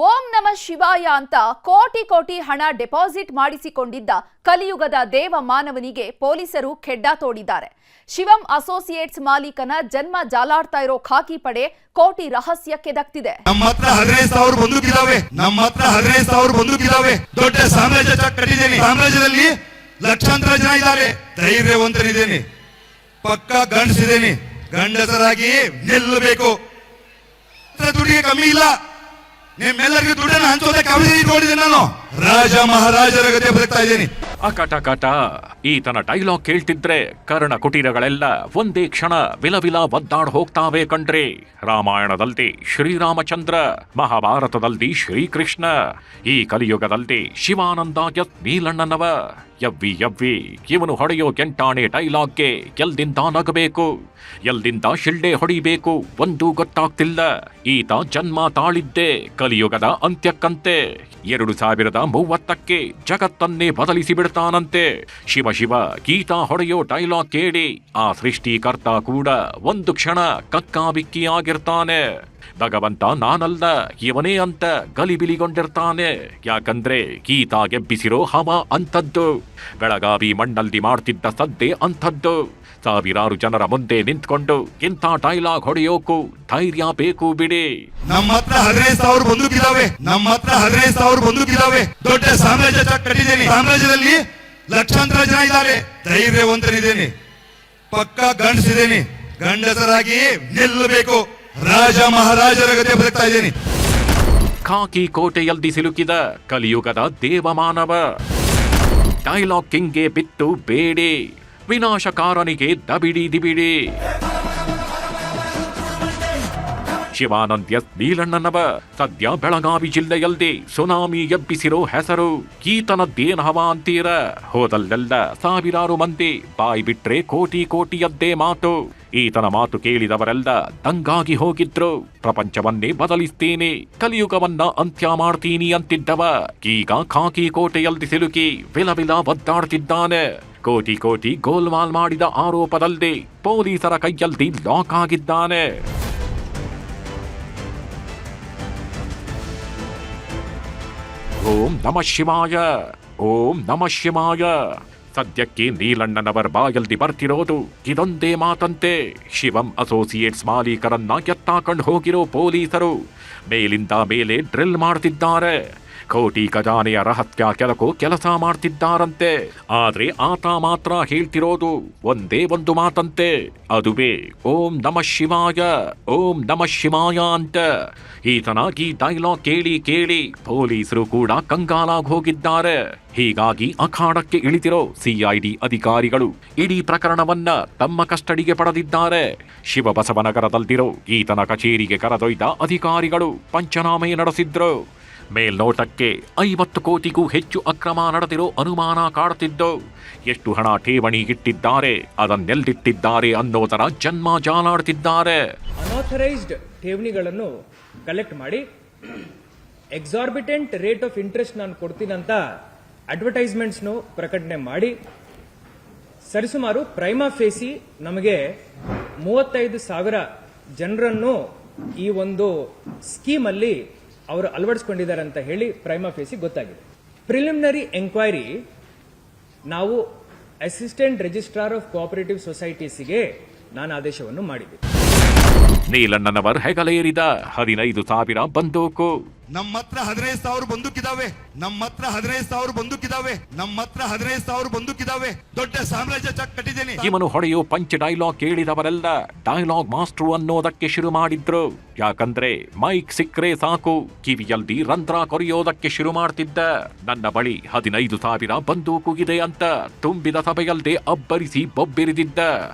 ಓಂ ನಮ ಶಿವಾಯ ಅಂತ ಕೋಟಿ ಕೋಟಿ ಹಣ ಡೆಪಾಸಿಟ್ ಮಾಡಿಸಿಕೊಂಡಿದ್ದ ಕಲಿಯುಗದ ದೇವ ಮಾನವನಿಗೆ ಪೊಲೀಸರು ಖೆಡ್ಡ ತೋಡಿದ್ದಾರೆ. ಶಿವಂ ಅಸೋಸಿಯೇಟ್ಸ್ ಮಾಲೀಕನ ಜನ್ಮ ಜಾಲಾಡ್ತಾ ಇರೋ ಖಾಕಿ ಪಡೆ ಕೋಟಿ ರಹಸ್ಯಕ್ಕೆ ದಕ್ತಿದೆ. ನಮ್ಮ ಹತ್ರ 15,000 ಬಂದೂಕಿದಾವೆ. ನಮ್ಮ ಹತ್ರ 15,000 ಬಂದೂಕಿದಾವೆ. ದೊಡ್ಡ ಸಾಮ್ರಾಜ್ಯ ಕಟ್ಟಿದ್ದೇನೆ. ಸಾಮ್ರಾಜ್ಯದಲ್ಲಿ ಲಕ್ಷಾಂತರ ಜನ ಇದ್ದಾರೆ. ಧೈರ್ಯವಂತನಿದ್ದೇನೆ. ಪಕ್ಕ ಗಂಡಸಿದ್ದೇನೆ. ಗಂಡಸರಾಗಿ ನಿಲ್ಲಬೇಕು. ದುಡ್ಡಿಗೆ ಕಮ್ಮಿ ಇಲ್ಲ. ನಿಮ್ಮೆಲ್ಲರಿಗೂ ದುಡ್ಡನ್ನು ಹಂಚೋದಕ್ಕೆ ಅವಧಿ ಇಟ್ಕೊಂಡಿದ್ದೆ. ನಾನು ರಾಜ ಮಹಾರಾಜರ ಗತೆ ಬದುಕ್ತಾ ಇದ್ದೀನಿ. ಅಕಟಕಟ ಈತನ ಡೈಲಾಗ್ ಕೇಳ್ತಿದ್ರೆ ಕರ್ಣ ಕುಟೀರಗಳೆಲ್ಲ ಒಂದೇ ಕ್ಷಣ ವಿಲವಿಲ ಒದ್ದಾಡ್ ಹೋಗ್ತಾವೆ ಕಣ್ರಿ. ರಾಮಾಯಣದಲ್ಲಿ ಶ್ರೀರಾಮಚಂದ್ರ, ಮಹಾಭಾರತದಲ್ಲಿ ಶ್ರೀಕೃಷ್ಣ, ಈ ಕಲಿಯುಗದಲ್ಲಿ ಶಿವಾನಂದ ಎಸ್ ನೀಲಣ್ಣನವ. ಯವ್ವಿ ಇವನು ಹೊಡೆಯೋ ಕೆಂಟಾಣೆ ಡೈಲಾಗ್ಗೆ ಎಲ್ದಿಂದ ನಗಬೇಕು, ಎಲ್ದಿಂದ ಶಿಳ್ಳೆ ಹೊಡಿಬೇಕು ಒಂದು ಗೊತ್ತಾಗ್ತಿಲ್ಲ. ಈತ ಜನ್ಮ ತಾಳಿದ್ದೆ ಕಲಿಯುಗದ ಅಂತ್ಯಕ್ಕಂತೆ. 2030ಕ್ಕೆ ಜಗತ್ತನ್ನೇ ಬದಲಿಸಿ ಬಿಡ್ತಾನಂತೆ. ಶಿವ ಶಿವ ಗೀತಾ ಹೊಡೆಯೋ ಡೈಲಾಗ್ ಕೇಳಿ ಆ ಸೃಷ್ಟಿಕರ್ತ ಕೂಡ ಒಂದು ಕ್ಷಣ ಕಕ್ಕಾಬಿಕ್ಕಿಯಾಗಿರ್ತಾನೆ. ಭಗವಂತ ನಾನಲ್ಲ ಇವನೇ ಅಂತ ಗಲಿಬಿಲಿಗೊಂಡಿರ್ತಾನೆ. ಯಾಕಂದ್ರೆ ಗೀತಾ ಗೆಬ್ಬಿಸಿರೋ ಹವ ಅಂಥದ್ದು. ಬೆಳಗಾವಿ ಮಣ್ಣಲ್ಲಿ ಮಾಡ್ತಿದ್ದ ಸದ್ದೆ ಅಂಥದ್ದು. ಸಾವಿರಾರು ಜನರ ಮುಂದೆ ನಿಂತ್ಕೊಂಡು ಇಂಥ ಡೈಲಾಗ್ ಹೊಡೆಯೋಕು ಧೈರ್ಯ ಬೇಕು ಬಿಡಿ. ನಮ್ಮ ಹತ್ರ 15,000 ಬಂದೂಕಿದಾವೆ. ನಮ್ಮ ಹತ್ರ 15,000 ಬಂದೂಕಿದಾವೆ. ದೊಡ್ಡ ಸಾಮ್ರಾಜ್ಯ ಕಟ್ಟಿದ್ದೇನೆ. ಸಾಮ್ರಾಜ್ಯದಲ್ಲಿ ಲಕ್ಷಾಂತರ ಜನ ಇದ್ದಾರೆ. ಧೈರ್ಯವಂತನಿದ್ದೇನೆ. ಪಕ್ಕ ಗಂಡಸಿದ್ದೇನೆ. ಗಂಡಸರಾಗಿ ನಿಲ್ಲಬೇಕು. ರಾಜ ಮಹಾರಾಜರ ಗತೆ ಬದುಕ್ತಾ ಇದ್ದೀನಿ. ಖಾಕಿ ಕೋಟೆಯಲ್ಲಿ ಸಿಲುಕಿದ ಕಲಿಯುಗದ ದೇವಮಾನವ. ಡೈಲಾಗ್ ಕಿಂಗ್ಗೆ ಬಿತ್ತು ಬೇಡಿ, ವಿನಾಶಕಾರನಿಗೆ ದಬಿಡಿ ದಿಬಿಡಿ. ಶಿವಾನಂದ ಎಸ್ ನೀಲಣ್ಣನವ ಸದ್ಯ ಬೆಳಗಾವಿ ಜಿಲ್ಲೆಯಲ್ಲಿ ಸುನಾಮಿ ಎಬ್ಬಿಸಿರೋ ಹೆಸರು. ಈತನದ್ದೇನ್ ಹವಾ ಅಂತೀರ? ಹೋದಲ್ಲೆಲ್ಲ ಸಾವಿರಾರು ಮಂದಿ ಬಾಯಿ ಬಿಟ್ರೆ ಕೋಟಿ ಕೋಟಿಯದ್ದೇ ಮಾತು. ಈತನ ಮಾತು ಕೇಳಿದವರೆಲ್ಲ ದಂಗಾಗಿ ಹೋಗಿದ್ರು. ಪ್ರಪಂಚವನ್ನೇ ಬದಲಿಸ್ತೀನಿ, ಕಲಿಯುಗವನ್ನ ಅಂತ್ಯ ಮಾಡ್ತೀನಿ ಅಂತಿದ್ದವ ಈಗ ಖಾಕಿ ಕೋಟೆಯಲ್ಲಿ ಸಿಲುಕಿ ವಿಲವಿಲ ಒದ್ದಾಡ್ತಿದ್ದಾನೆ. ಕೋಟಿ ಕೋಟಿ ಗೋಲ್ಮಾಲ್ ಮಾಡಿದ ಆರೋಪದಲ್ಲಿ ಪೊಲೀಸರ ಕೈಯಲ್ಲಿ ಲಾಕ್ ಆಗಿದ್ದಾನೆ. ಓಂ ನಮ ಶಿವಾಯ, ಓಂ ನಮ ಶಿವಾಯ. ಸದ್ಯಕ್ಕೆ ನೀಲಣ್ಣನವರ ಬಾಯಲ್ಲಿ ಬರ್ತಿರೋದು ಇದೊಂದೇ ಮಾತಂತೆ. ಶಿವಂ ಅಸೋಸಿಯೇಟ್ಸ್ ಮಾಲೀಕರನ್ನ ಎತ್ತಾಕೊಂಡು ಹೋಗಿರೋ ಪೊಲೀಸರು ಮೇಲಿಂದ ಮೇಲೆ ಡ್ರಿಲ್ ಮಾಡ್ತಿದ್ದಾರೆ. ಕೋಟಿ ಖಜಾನೆಯ ರಹಸ್ಯ ಕೆಲಕೋ ಕೆಲಸ ಮಾಡ್ತಿದ್ದಾರಂತೆ. ಆದ್ರೆ ಆತ ಮಾತ್ರ ಹೇಳ್ತಿರೋದು ಒಂದೇ ಒಂದು ಮಾತಂತೆ, ಅದುವೇ ಓಂ ನಮ ಶಿವಾಯ, ಓಂ ನಮ ಶಿವಾಯ ಅಂತ. ಈತನಾಗಿ ಡೈಲಾಗ್ ಕೇಳಿ ಕೇಳಿ ಪೊಲೀಸರು ಕೂಡ ಕಂಗಾಲಾಗಿ ಹೋಗಿದ್ದಾರೆ. ಹೀಗಾಗಿ ಅಖಾಡಕ್ಕೆ ಇಳಿದಿರೋ ಸಿಐಡಿ ಅಧಿಕಾರಿಗಳು ಇಡೀ ಪ್ರಕರಣವನ್ನ ತಮ್ಮ ಕಸ್ಟಡಿಗೆ ಪಡೆದಿದ್ದಾರೆ. ಶಿವಬಸವನಗರದಲ್ಲಿರೋ ಈತನ ಕಚೇರಿಗೆ ಕರೆದೊಯ್ದ ಅಧಿಕಾರಿಗಳು ಪಂಚನಾಮೆ ನಡೆಸಿದ್ರು. ಮೇಲ್ನೋಟಕ್ಕೆ 50 ಕೋಟಿಗೂ ಹೆಚ್ಚು ಅಕ್ರಮ ನಡೆದಿರೋ ಅನುಮಾನ ಕಾಡುತ್ತಿದ್ದು. ಎಷ್ಟು ಹಣ ಠೇವಣಿ ಇಟ್ಟಿದ್ದಾರೆ, ಅದನ್ನೆಲ್ಲಿಟ್ಟಿದ್ದಾರೆ ಅನ್ನೋದರ ಜನ್ಮ ಜಾಲಾಡ್ತಿದ್ದಾರೆ. ಅನಾಥರೈಸ್ಡ್ ಠೇವಣಿಗಳನ್ನು ಕಲೆಕ್ಟ್ ಮಾಡಿ ಎಕ್ಸಾರ್ಬಿಟೆಂಟ್ ರೇಟ್ ಆಫ್ ಇಂಟ್ರೆಸ್ಟ್ ನಾನು ಕೊಡ್ತೀನಂತ ಅಡ್ವರ್ಟೈಸ್ಮೆಂಟ್ಸ್ನು ಪ್ರಕಟಣೆ ಮಾಡಿ ಸರಿಸುಮಾರು ಪ್ರೈಮಾ ಫೇಸಿ ನಮಗೆ 35,000 ಜನರನ್ನು ಈ ಒಂದು ಸ್ಕೀಮ್ ಅಲ್ಲಿ ಅವರು ಅಳವಡಿಸಿಕೊಂಡಿದ್ದಾರೆ ಅಂತ ಹೇಳಿ ಪ್ರೈಮಾ ಫೇಸಿ ಗೊತ್ತಾಗಿದೆ. ಪ್ರಿಲಿಮಿನರಿ ಎಂಕ್ವೈರಿ ನಾವು ಅಸಿಸ್ಟೆಂಟ್ ರಿಜಿಸ್ಟ್ರಾರ್ ಆಫ್ ಕೋಆಪರೇಟಿವ್ ಸೊಸೈಟೀಸ್ಗೆ ನಾನು ಆದೇಶವನ್ನು ಮಾಡಿದ್ದೆ. ನೀಲಣ್ಣನವರ್ ಹೆಗಲೇರಿದ 15,000 ಬಂದೂಕು. ನಮ್ಮ ಹತ್ರ 15,000 ಬಂದೂಕಿದಾವೆ. ನಮ್ಮ ಹತ್ರ 15,000 ಬಂದೂಕಿದಾವೆ. ನಮ್ಮ ಹತ್ರ 15,000 ಬಂದೂಕಿದಾವೆ. ದೊಡ್ಡ ಸಾಮ್ರಾಜ್ಯ ಕಟ್ಟಿದ್ದೇನೆ. ಇವನು ಹೊಡೆಯೋ ಪಂಚ್ ಡೈಲಾಗ್ ಕೇಳಿದವರೆಲ್ಲ ಡೈಲಾಗ್ ಮಾಸ್ಟ್ರು ಅನ್ನೋದಕ್ಕೆ ಶುರು ಮಾಡಿದ್ರು. ಯಾಕಂದ್ರೆ ಮೈಕ್ ಸಿಕ್ಕ್ರೆ ಸಾಕು ಕಿವಿಯಲ್ಲಿ ರಂಧ್ರ ಕೊರೆಯೋದಕ್ಕೆ ಶುರು ಮಾಡ್ತಿದ್ದ. ನನ್ನ ಬಳಿ 15,000 ಬಂದೂಕು ಇದೆ ಅಂತ ತುಂಬಿದ ಸಭೆಯಲ್ಲದೆ ಅಬ್ಬರಿಸಿ ಬೊಬ್ಬಿರಿದಿದ್ದ.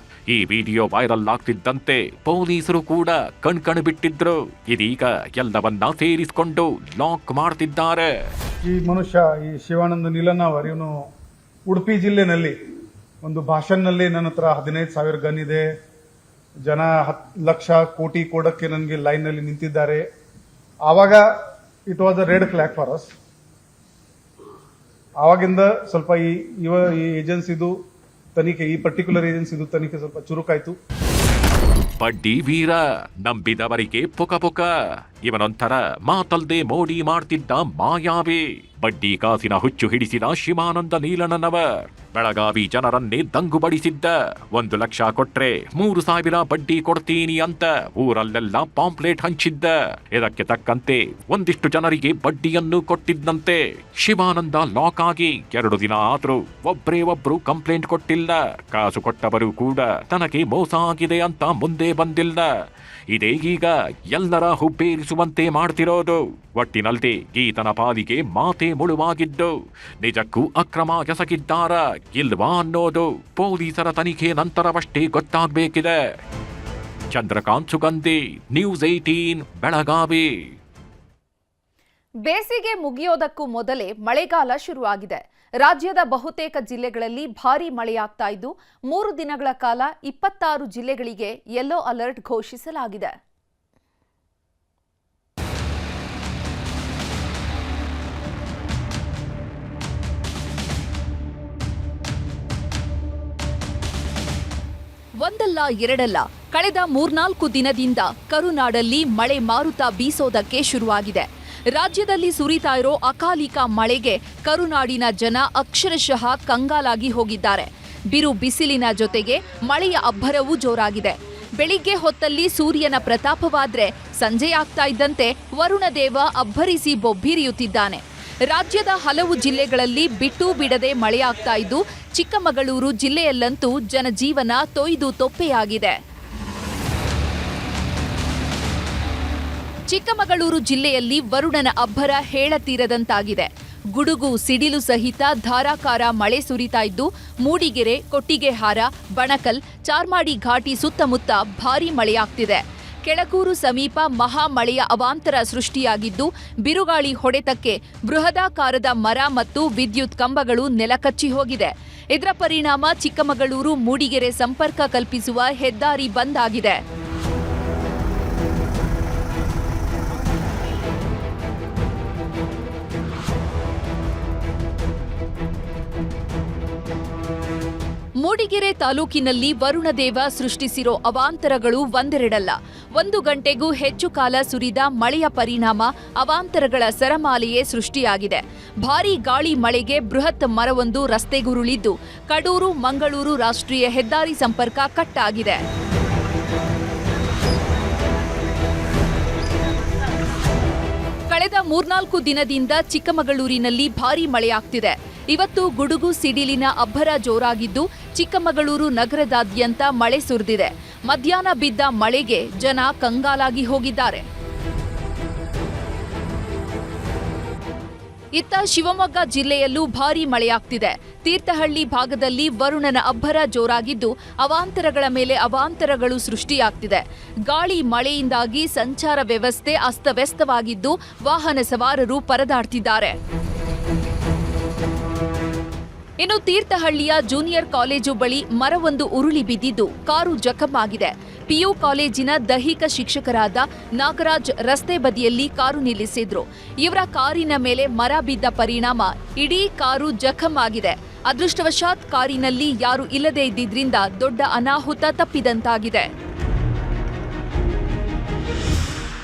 ಈ ವಿಡಿಯೋ ವೈರಲ್ ಆಗ್ತಿದ್ದಂತೆ ಪೊಲೀಸರು ಕೂಡ ಕಣ್ಕಣ್ ಬಿಟ್ಟಿದ್ರು. ಇದೀಗ ಎಲ್ಲವನ್ನ ಸೇರಿಸಿಕೊಂಡು ಲಾಕ್ ಮಾಡ್ತಿದ್ದಾರೆ. ಈ ಮನುಷ್ಯ ಈ ಶಿವಾನಂದ ನೀಲಣ್ಣನವರ್ ಇವನು ಉಡುಪಿ ಜಿಲ್ಲೆನಲ್ಲಿ ಒಂದು ಭಾಷಣದಲ್ಲಿ ನನ್ನ ಹತ್ರ 15,000 ಗನ್ ಇದೆ, ಜನ 10 ಲಕ್ಷ ಕೋಟಿ ಕೊಡಕ್ಕೆ ನನಗೆ ಲೈನ್ ನಲ್ಲಿ ನಿಂತಿದ್ದಾರೆ. ಆವಾಗ it was a red flag for us. ಆವಾಗಿಂದ ಸ್ವಲ್ಪ ಈ ಏಜೆನ್ಸಿದು ತನಿಖೆ, ಈ ಪರ್ಟಿಕ್ಯುಲರ್ ಏಜೆನ್ಸಿದು ತನಿಖೆ ಸ್ವಲ್ಪ ಚುರುಕಾಯ್ತು. ಬಡ್ಡಿ ವೀರ, ನಂಬಿದವರಿಗೆ ಪುಕ ಪುಕ. ಇವನೊಂಥರ ಮಾತಲ್ದೆ ಮೋಡಿ ಮಾಡ್ತಿದ್ದ ಮಾಯಾವಿ. ಬಡ್ಡಿ ಕಾಸಿನ ಹುಚ್ಚು ಹಿಡಿಸಿದ ಶಿವಾನಂದ ನೀಲಣ್ಣನವರ್ ಬೆಳಗಾವಿ ಜನರನ್ನೇ ದಂಗು ಬಡಿಸಿದ್ದ. 1 ಲಕ್ಷ ಕೊಟ್ರೆ 3,000 ಬಡ್ಡಿ ಕೊಡ್ತೀನಿ ಅಂತ ಊರಲ್ಲೆಲ್ಲ ಪಾಂಪ್ಲೇಟ್ ಹಂಚಿದ್ದ. ಇದಕ್ಕೆ ತಕ್ಕಂತೆ ಒಂದಿಷ್ಟು ಜನರಿಗೆ ಬಡ್ಡಿಯನ್ನು ಕೊಟ್ಟಿದ್ದಂತೆ. ಶಿವಾನಂದ ಲಾಕ್ ಆಗಿ 2 ದಿನ ಆದ್ರೂ ಒಬ್ರು ಕಂಪ್ಲೇಂಟ್ ಕೊಟ್ಟಿಲ್ಲ. ಕಾಸು ಕೊಟ್ಟವರು ಕೂಡ ತನಗೆ ಮೋಸ ಆಗಿದೆ ಅಂತ ಮುಂದೆ ಬಂದಿಲ್ಲ. ಇದೇ ಈಗ ಎಲ್ಲರ ಹುಬ್ಬೇರಿಸುವಂತೆ ಮಾಡ್ತಿರೋದು. ಒಟ್ಟಿನಲ್ಲಿ ಈತನ ಪಾಲಿಗೆ ಮಾತೆ ಮುಳುವಾಗಿದ್ದು. ನಿಜಕ್ಕೂ ಅಕ್ರಮ ಎಸಗಿದ್ದಾರ ಇಲ್ವಾ ಅನ್ನೋದು ಪೊಲೀಸರ ತನಿಖೆ ನಂತರವಷ್ಟೇ ಗೊತ್ತಾಗಬೇಕಿದೆ. ಚಂದ್ರಕಾಂತ್ ಸುಗಂಧಿ, ನ್ಯೂಸ್ 18 ಬೆಳಗಾವಿ. ಬೇಸಿಗೆ ಮುಗಿಯೋದಕ್ಕೂ ಮೊದಲೇ ಮಳೆಗಾಲ ಶುರುವಾಗಿದೆ. ರಾಜ್ಯದ ಬಹುತೇಕ ಜಿಲ್ಲೆಗಳಲ್ಲಿ ಭಾರೀ ಮಳೆಯಾಗ್ತಾ ಇದ್ದು 3 ದಿನಗಳ ಕಾಲ 26 ಜಿಲ್ಲೆಗಳಿಗೆ ಯೆಲ್ಲೋ ಅಲರ್ಟ್ ಘೋಷಿಸಲಾಗಿದೆ. ಒಂದಲ್ಲ ಎರಡಲ್ಲ, ಕಳೆದ 3-4 ದಿನದಿಂದ ಕರುನಾಡಲ್ಲಿ ಮಳೆ ಮಾರುತ ಬೀಸೋದಕ್ಕೆ ಶುರುವಾಗಿದೆ. ರಾಜ್ಯದಲ್ಲಿ ಸುರಿತಾ ಇರೋ ಅಕಾಲಿಕ ಮಳೆಗೆ ಕರುನಾಡಿನ ಜನ ಅಕ್ಷರಶಃ ಕಂಗಾಲಾಗಿ ಹೋಗಿದ್ದಾರೆ. ಬಿರು ಬಿಸಿಲಿನ ಜೊತೆಗೆ ಮಳೆಯ ಅಬ್ಬರವೂ ಜೋರಾಗಿದೆ. ಬೆಳಿಗ್ಗೆ ಹೊತ್ತಲ್ಲಿ ಸೂರ್ಯನ ಪ್ರತಾಪವಾದ್ರೆ ಸಂಜೆಯಾಗ್ತಾ ಇದ್ದಂತೆ ವರುಣದೇವ ಅಬ್ಬರಿಸಿ ಬೊಬ್ಬಿರಿಯುತ್ತಿದ್ದಾನೆ. ರಾಜ್ಯದ ಹಲವು ಜಿಲ್ಲೆಗಳಲ್ಲಿ ಬಿಟ್ಟು ಬಿಡದೆ ಮಳೆಯಾಗ್ತಾ ಇದ್ದು ಚಿಕ್ಕಮಗಳೂರು ಜಿಲ್ಲೆಯಲ್ಲಂತೂ ಜನಜೀವನ ತೊಯ್ದು ತೊಪ್ಪೆಯಾಗಿದೆ. ಚಿಕ್ಕಮಗಳೂರು ಜಿಲ್ಲೆಯಲ್ಲಿ ವರುಣನ ಅಬ್ಬರ ಹೇಳತೀರದಂತಾಗಿದೆ. ಗುಡುಗು ಸಿಡಿಲು ಸಹಿತ ಧಾರಾಕಾರ ಮಳೆ ಸುರಿತಾ ಇದ್ದು ಮೂಡಿಗೆರೆ, ಕೊಟ್ಟಿಗೆಹಾರ, ಬಣಕಲ್, ಚಾರ್ಮಾಡಿ ಘಾಟಿ ಸುತ್ತಮುತ್ತ ಭಾರೀ ಮಳೆಯಾಗ್ತಿದೆ. ಕೆಳಗೂರು ಸಮೀಪ ಮಹಾ ಮಳೆಯ ಅವಾಂತರ ಸೃಷ್ಟಿಯಾಗಿದ್ದು ಬಿರುಗಾಳಿ ಹೊಡೆತಕ್ಕೆ ಬೃಹದಾಕಾರದ ಮರ ಮತ್ತು ವಿದ್ಯುತ್ ಕಂಬಗಳು ನೆಲಕಚ್ಚಿ ಹೋಗಿದೆ. ಇದರ ಪರಿಣಾಮ ಚಿಕ್ಕಮಗಳೂರು ಮೂಡಿಗೆರೆ ಸಂಪರ್ಕ ಕಲ್ಪಿಸುವ ಹೆದ್ದಾರಿ ಬಂದ್ ಆಗಿದೆ. ಮೂಡಿಗೆರೆ ತಾಲೂಕಿನಲ್ಲಿ ವರುಣದೇವ ಸೃಷ್ಟಿಸಿರೋ ಅವಾಂತರಗಳು ಒಂದೆರಡಲ್ಲ. 1 ಗಂಟೆಗೂ ಹೆಚ್ಚು ಕಾಲ ಸುರಿದ ಮಳೆಯ ಪರಿಣಾಮ ಅವಾಂತರಗಳ ಸರಮಾಲೆಯೇ ಸೃಷ್ಟಿಯಾಗಿದೆ. ಭಾರೀ ಗಾಳಿ ಮಳೆಗೆ ಬೃಹತ್ ಮರವೊಂದು ರಸ್ತೆಗುರುಳಿದ್ದು ಕಡೂರು ಮಂಗಳೂರು ರಾಷ್ಟ್ರೀಯ ಹೆದ್ದಾರಿ ಸಂಪರ್ಕ ಕಟ್ ಆಗಿದೆ. ಕಳೆದ 3-4 ದಿನದಿಂದ ಚಿಕ್ಕಮಗಳೂರಿನಲ್ಲಿ ಭಾರೀ ಮಳೆಯಾಗ್ತಿದೆ. ಇವತ್ತು ಗುಡುಗು ಸಿಡಿಲಿನ ಅಬ್ಬರ ಜೋರಾಗಿದ್ದು ಚಿಕ್ಕಮಗಳೂರು ನಗರದಾದ್ಯಂತ ಮಳೆ ಸುರಿದಿದೆ. ಮಧ್ಯಾಹ್ನ ಬಿದ್ದ ಮಳೆಗೆ ಜನ ಕಂಗಾಲಾಗಿ ಹೋಗಿದ್ದಾರೆ. ಇತ್ತ ಶಿವಮೊಗ್ಗ ಜಿಲ್ಲೆಯಲ್ಲೂ ಭಾರೀ ಮಳೆಯಾಗ್ತಿದೆ. ತೀರ್ಥಹಳ್ಳಿ ಭಾಗದಲ್ಲಿ ವರುಣನ ಅಬ್ಬರ ಜೋರಾಗಿದ್ದು ಅವಾಂತರಗಳ ಮೇಲೆ ಅವಾಂತರಗಳು ಸೃಷ್ಟಿಯಾಗ್ತಿದೆ. ಗಾಳಿ ಮಳೆಯಿಂದಾಗಿ ಸಂಚಾರ ವ್ಯವಸ್ಥೆ ಅಸ್ತವ್ಯಸ್ತವಾಗಿದ್ದು ವಾಹನ ಸವಾರರು ಪರದಾಡ್ತಿದ್ದಾರೆ. ಇನ್ನು ತೀರ್ಥಹಳ್ಳಿಯ ಜೂನಿಯರ್ ಕಾಲೇಜು ಬಳಿ ಮರವೊಂದು ಉರುಳಿ ಬಿದ್ದಿದ್ದು ಕಾರು ಜಖಮಾಗಿದೆ. ಪಿಯು ಕಾಲೇಜಿನ ದೈಹಿಕ ಶಿಕ್ಷಕರಾದ ನಾಗರಾಜ್ ರಸ್ತೆ ಬದಿಯಲ್ಲಿ ಕಾರು ನಿಲ್ಲಿಸಿದ್ರು. ಇವರ ಕಾರಿನ ಮೇಲೆ ಮರ ಬಿದ್ದ ಪರಿಣಾಮ ಇಡೀ ಕಾರು ಜಖಮಾಗಿದೆ. ಅದೃಷ್ಟವಶಾತ್ ಕಾರಿನಲ್ಲಿ ಯಾರು ಇಲ್ಲದೇ ಇದ್ದಿದ್ರಿಂದ ದೊಡ್ಡ ಅನಾಹುತ ತಪ್ಪಿದಂತಾಗಿದೆ.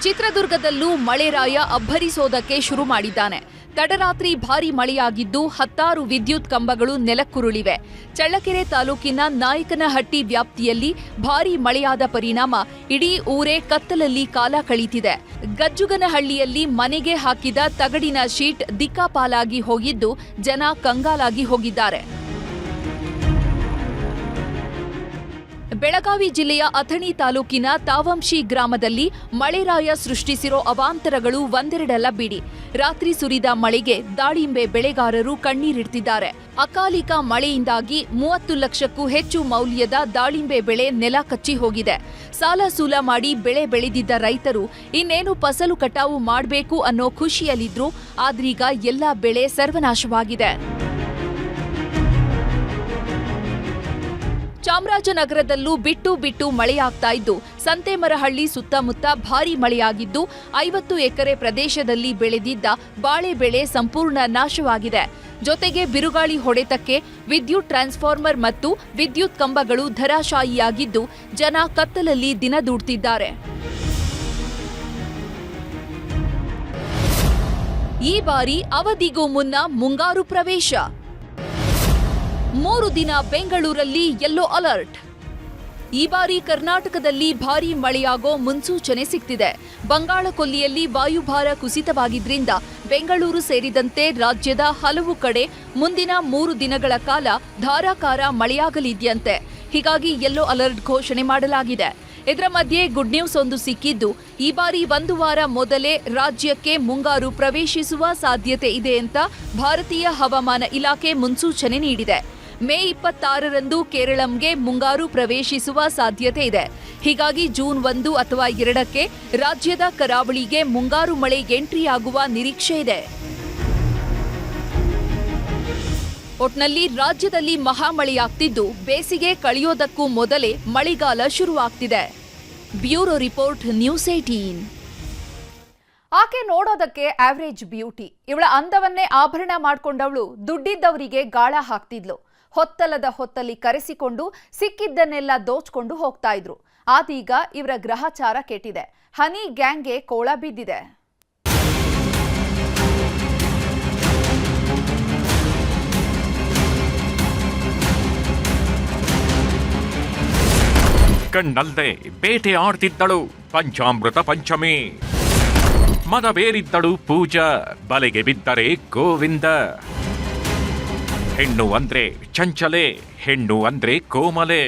ಚಿತ್ರದುರ್ಗದಲ್ಲೂ ಮಳೆರಾಯ ಅಬ್ಬರಿಸೋದಕ್ಕೆ ಶುರು ಮಾಡಿದ್ದಾನೆ. ತಡರಾತ್ರಿ ಭಾರೀ ಮಳೆಯಾಗಿದ್ದು 10 ವಿದ್ಯುತ್ ಕಂಬಗಳು ನೆಲಕ್ಕುರುಳಿವೆ. ಚಳ್ಳಕೆರೆ ತಾಲೂಕಿನ ನಾಯಕನಹಟ್ಟಿ ವ್ಯಾಪ್ತಿಯಲ್ಲಿ ಭಾರೀ ಮಳೆಯಾದ ಪರಿಣಾಮ ಇಡೀ ಊರೇ ಕತ್ತಲಲ್ಲಿ ಕಾಲ ಕಳೀತಿದೆ. ಗಜ್ಜುಗನಹಳ್ಳಿಯಲ್ಲಿ ಮನೆಗೆ ಹಾಕಿದ ತಗಡಿನ ಶೀಟ್ ದಿಕ್ಕಾಪಾಲಾಗಿ ಹೋಗಿದ್ದು ಜನ ಕಂಗಾಲಾಗಿ ಹೋಗಿದ್ದಾರೆ. ಬೆಳಗಾವಿ ಜಿಲ್ಲೆಯ ಅಥಣಿ ತಾಲೂಕಿನ ತಾವಂಶಿ ಗ್ರಾಮದಲ್ಲಿ ಮಳೆರಾಯ ಸೃಷ್ಟಿಸಿರೋ ಅವಾಂತರಗಳು ಒಂದೆರಡಲ್ಲ ಬಿಡಿ. ರಾತ್ರಿ ಸುರಿದ ಮಳೆಗೆ ದಾಳಿಂಬೆ ಬೆಳೆಗಾರರು ಕಣ್ಣೀರಿಡ್ತಿದ್ದಾರೆ. ಅಕಾಲಿಕ ಮಳೆಯಿಂದಾಗಿ 30 ಲಕ್ಷಕ್ಕೂ ಹೆಚ್ಚು ಮೌಲ್ಯದ ದಾಳಿಂಬೆ ಬೆಳೆ ನೆಲ ಕಚ್ಚಿ ಹೋಗಿದೆ. ಸಾಲ ಸೂಲ ಮಾಡಿ ಬೆಳೆ ಬೆಳೆದಿದ್ದ ರೈತರು ಇನ್ನೇನು ಫಸಲು ಕಟಾವು ಮಾಡಬೇಕು ಅನ್ನೋ ಖುಷಿಯಲ್ಲಿದ್ರು. ಆದ್ರೀಗ ಎಲ್ಲ ಬೆಳೆ ಸರ್ವನಾಶವಾಗಿದೆ. ಚಾಮರಾಜನಗರದಲ್ಲೂ ಬಿಟ್ಟು ಬಿಟ್ಟು ಮಳೆಯಾಗ್ತಾ ಇದ್ದು, ಸಂತೇಮರಹಳ್ಳಿ ಸುತ್ತಮುತ್ತ ಭಾರೀ ಮಳೆಯಾಗಿದ್ದು 50 ಎಕರೆ ಪ್ರದೇಶದಲ್ಲಿ ಬೆಳೆದಿದ್ದ ಬಾಳೆ ಬೆಳೆ ಸಂಪೂರ್ಣ ನಾಶವಾಗಿದೆ. ಜೊತೆಗೆ ಬಿರುಗಾಳಿ ಹೊಡೆತಕ್ಕೆ ವಿದ್ಯುತ್ ಟ್ರಾನ್ಸ್ಫಾರ್ಮರ್ ಮತ್ತು ವಿದ್ಯುತ್ ಕಂಬಗಳು ಧರಾಶಾಯಿಯಾಗಿದ್ದು, ಜನ ಕತ್ತಲಲ್ಲಿ ದಿನ ದೂಡ್ತಿದ್ದಾರೆ. ಈ ಬಾರಿ ಅವಧಿಗೂ ಮುನ್ನ ಮುಂಗಾರು ಪ್ರವೇಶ. 3 ದಿನ ಬೆಂಗಳೂರಲ್ಲಿ ಯೆಲ್ಲೋ ಅಲರ್ಟ್. ಈ ಬಾರಿ ಕರ್ನಾಟಕದಲ್ಲಿ ಭಾರೀ ಮಳೆಯಾಗೋ ಮುನ್ಸೂಚನೆ ಸಿಗ್ತಿದೆ. ಬಂಗಾಳಕೊಲ್ಲಿಯಲ್ಲಿ ವಾಯುಭಾರ ಕುಸಿತವಾಗಿದ್ರಿಂದ ಬೆಂಗಳೂರು ಸೇರಿದಂತೆ ರಾಜ್ಯದ ಹಲವು ಕಡೆ ಮುಂದಿನ 3 ದಿನಗಳ ಕಾಲ ಧಾರಾಕಾರ ಮಳೆಯಾಗಲಿದೆಯಂತೆ. ಹೀಗಾಗಿ ಯೆಲ್ಲೋ ಅಲರ್ಟ್ ಘೋಷಣೆ ಮಾಡಲಾಗಿದೆ. ಇದರ ಮಧ್ಯೆ ಗುಡ್ ನ್ಯೂಸ್ ಒಂದು ಸಿಕ್ಕಿದ್ದು, ಈ ಬಾರಿ 1 ವಾರ ಮೊದಲೇ ರಾಜ್ಯಕ್ಕೆ ಮುಂಗಾರು ಪ್ರವೇಶಿಸುವ ಸಾಧ್ಯತೆ ಇದೆ ಅಂತ ಭಾರತೀಯ ಹವಾಮಾನ ಇಲಾಖೆ ಮುನ್ಸೂಚನೆ ನೀಡಿದೆ. ಮೇ 26ರಂದು ಕೇರಳಂಗೆ ಮುಂಗಾರು ಪ್ರವೇಶಿಸುವ ಸಾಧ್ಯತೆ ಇದೆ. ಹೀಗಾಗಿ ಜೂನ್ 1 ಅಥವಾ 2ಕ್ಕೆ ರಾಜ್ಯದ ಕರಾವಳಿಗೆ ಮುಂಗಾರು ಮಳೆ ಎಂಟ್ರಿಯಾಗುವ ನಿರೀಕ್ಷೆ ಇದೆ. ಒಟ್ನಲ್ಲಿ ರಾಜ್ಯದಲ್ಲಿ ಮಹಾಮಳೆಯಾಗ್ತಿದ್ದು, ಬೇಸಿಗೆ ಕಳೆಯೋದಕ್ಕೂ ಮೊದಲೇ ಮಳೆಗಾಲ ಶುರುವಾಗ್ತಿದೆ. Bureau report, news 18. ಆಕೆ ನೋಡೋದಕ್ಕೆ ಆವರೇಜ್ ಬ್ಯೂಟಿ. ಇವಳ ಅಂದವನ್ನೇ ಆಭರಣ ಮಾಡ್ಕೊಂಡವಳು ದುಡ್ಡಿದ್ದವರಿಗೆ ಗಾಳ ಹಾಕ್ತಿದ್ಲು. ಹೊತ್ತಲದ ಹೊತ್ತಲ್ಲಿ ಕರೆಸಿಕೊಂಡು ಸಿಕ್ಕಿದ್ದನ್ನೆಲ್ಲ ದೋಚ್ಕೊಂಡು ಹೋಗ್ತಾ ಇದ್ರು. ಆದೀಗ ಇವರ ಗ್ರಹಚಾರ ಕೆಟ್ಟಿದೆ. ಹನಿ ಗ್ಯಾಂಗ್ಗೆ ಕೋಳ ಬಿದ್ದಿದೆ. ಕಣ್ಣಲ್ಲದೆ ಬೇಟೆ ಆಡ್ತಿದ್ದಳು ಪಂಚಾಮೃತ ಪಂಚಮಿ. ಮದವೇರಿದ್ದಳು ಪೂಜಾ, ಬಲೆಗೆ ಬಿದ್ದರೆ ಗೋವಿಂದ. ಹೆಣ್ಣು ಅಂದ್ರೆ ಚಂಚಲೆ, ಹೆಣ್ಣು ಅಂದ್ರೆ ಕೋಮಲೆ.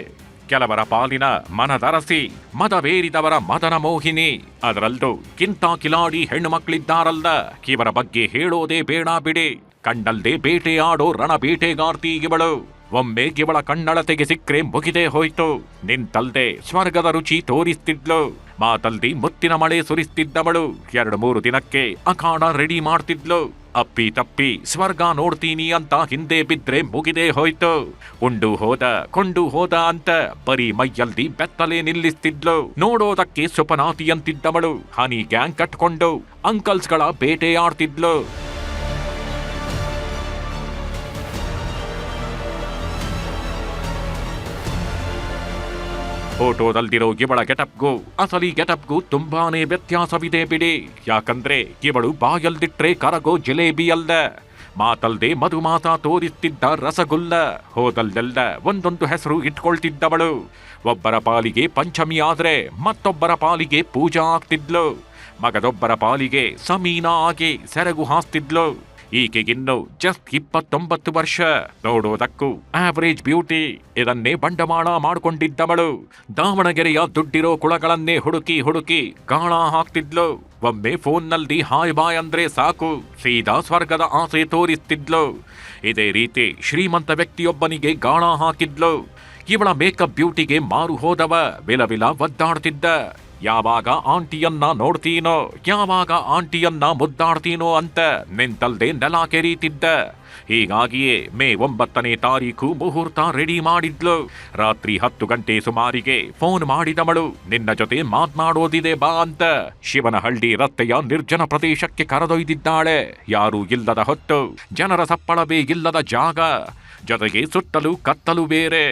ಕೆಲವರ ಪಾಲಿನ ಮನದರಸಿ, ಮದವೇರಿದವರ ಮದನ ಮೋಹಿನಿ. ಅದರಲ್ಲೂ ಕಿಂತ ಕಿಲಾಡಿ ಹೆಣ್ಣು ಮಕ್ಕಳಿದ್ದಾರಲ್ಲ, ಇವರ ಬಗ್ಗೆ ಹೇಳೋದೇ ಬೇಡ ಬಿಡಿ. ಕಣ್ಣಲ್ಲದೆ ಬೇಟೆ ಆಡೋ ರಣ ಬೇಟೆಗಾರ್ತಿ ಇವಳು. ಒಮ್ಮೆ ಇವಳ ಕಣ್ಣಳತೆಗೆ ಸಿಕ್ಕ್ರೆ ಮುಗಿದೇ ಹೋಯ್ತು. ನಿಂತಲ್ದೆ ಸ್ವರ್ಗದ ರುಚಿ ತೋರಿಸ್ತಿದ್ಲು. ಮಾತಲ್ದಿ ಮುತ್ತಿನ ಮಳೆ ಸುರಿಸ್ತಿದ್ದವಳು. 2-3 ದಿನಕ್ಕೆ ಅಖಾಡ ರೆಡಿ ಮಾಡ್ತಿದ್ಲು. ಅಪ್ಪಿ ತಪ್ಪಿ ಸ್ವರ್ಗ ನೋಡ್ತೀನಿ ಅಂತ ಹಿಂದೆ ಬಿದ್ರೆ ಮುಗಿದೇ ಹೋಯ್ತು. ಉಂಡು ಹೋದ ಕೊಂಡು ಹೋದ ಅಂತ ಬರೀ ಮೈಯಲ್ದಿ ಬೆತ್ತಲೆ ನಿಲ್ಲಿಸ್ತಿದ್ಲು. ನೋಡೋದಕ್ಕೆ ಸುಪನಾತಿ ಅಂತಿದ್ದವಳು ಹನಿ ಗ್ಯಾಂಗ್ ಕಟ್ಕೊಂಡು ಅಂಕಲ್ಸ್ಗಳ ಬೇಟೆ ಆಡ್ತಿದ್ಲು. ಫೋಟೋದಲ್ಲಿರೋ ಇವಳ ಗೆಟಪ್ಗೂ ಅಸಲಿ ಗೆಟಪ್ಗೂ ತುಂಬಾನೇ ವ್ಯತ್ಯಾಸವಿದೆ ಬಿಡಿ. ಯಾಕಂದ್ರೆ ಇವಳು ಬಾಯಲ್ದಿಟ್ರೆ ಕರಗೋ ಜಿಲೇಬಿ ಅಲ್ಲ, ಮಾತಲ್ದೆ ಮಧುಮಾತ ತೋರಿಸ್ತಿದ್ದ ರಸಗುಲ್ಲ. ಹೋದಲ್ಲೆಲ್ಲ ಒಂದೊಂದು ಹೆಸರು ಇಟ್ಕೊಳ್ತಿದ್ದವಳು. ಒಬ್ಬರ ಪಾಲಿಗೆ ಪಂಚಮಿ ಆದ್ರೆ ಮತ್ತೊಬ್ಬರ ಪಾಲಿಗೆ ಪೂಜಾ ಆಗ್ತಿದ್ಲು. ಮಗದೊಬ್ಬರ ಪಾಲಿಗೆ ಸಮೀನಾ ಆಗಿ ಸೆರಗು ಹಾಸ್ತಿದ್ಲು. ಈಕೆಗಿನ್ನು ಜಸ್ಟ್ 29 ವರ್ಷ. ನೋಡೋದಕ್ಕೂ ಆವರೇಜ್ ಬ್ಯೂಟಿ. ಇದನ್ನೇ ಬಂಡವಾಳ ಮಾಡಿಕೊಂಡಿದ್ದವಳು. ದಾವಣಗೆರೆಯ ದುಡ್ಡಿರೋ ಕುಳಗಳನ್ನೇ ಹುಡುಕಿ ಹುಡುಕಿ ಗಾಳ ಹಾಕ್ತಿದ್ಲು. ಒಮ್ಮೆ ಫೋನ್ನಲ್ಲಿ ಹಾಯ್ ಬಾಯ್ ಅಂದ್ರೆ ಸಾಕು, ಸೀದಾ ಸ್ವರ್ಗದ ಆಸೆ ತೋರಿಸ್ತಿದ್ಲು. ಇದೇ ರೀತಿ ಶ್ರೀಮಂತ ವ್ಯಕ್ತಿಯೊಬ್ಬನಿಗೆ ಗಾಳ ಹಾಕಿದ್ಲು. ಇವಳ ಮೇಕಪ್ ಬ್ಯೂಟಿಗೆ ಮಾರು ಹೋದವ ವಿಲವಿಲ ಒದ್ದಾಡ್ತಿದ್ದ. ಯಾವಾಗ ಆಂಟಿಯನ್ನ ನೋಡ್ತೀನೋ, ಯಾವಾಗ ಆಂಟಿಯನ್ನ ಮುದ್ದಾಡ್ತೀನೋ ಅಂತ ನಿಂತಲ್ದೆ ನೆಲ ಕೆರೀತಿದ್ದ. ಹೀಗಾಗಿಯೇ ಮೇ 9ನೇ ತಾರೀಕು ಮುಹೂರ್ತ ರೆಡಿ ಮಾಡಿದ್ಲು. ರಾತ್ರಿ 10 ಗಂಟೆ ಸುಮಾರಿಗೆ ಫೋನ್ ಮಾಡಿದವಳು, ನಿನ್ನ ಜೊತೆ ಮಾತನಾಡೋದಿದೆ ಬಾ ಅಂತ. ಶಿವನಹಳ್ಳಿ ರಸ್ತೆಯ ನಿರ್ಜನ ಪ್ರದೇಶಕ್ಕೆ ಕರೆದೊಯ್ದಿದ್ದಾಳೆ. ಯಾರೂ ಇಲ್ಲದ ಹೊತ್ತು, ಜನರ ಸಪ್ಪಳವೇ ಇಲ್ಲದ ಜಾಗ, ಜೊತೆಗೆ ಸುತ್ತಲೂ ಕತ್ತಲು ಬೇರೆ.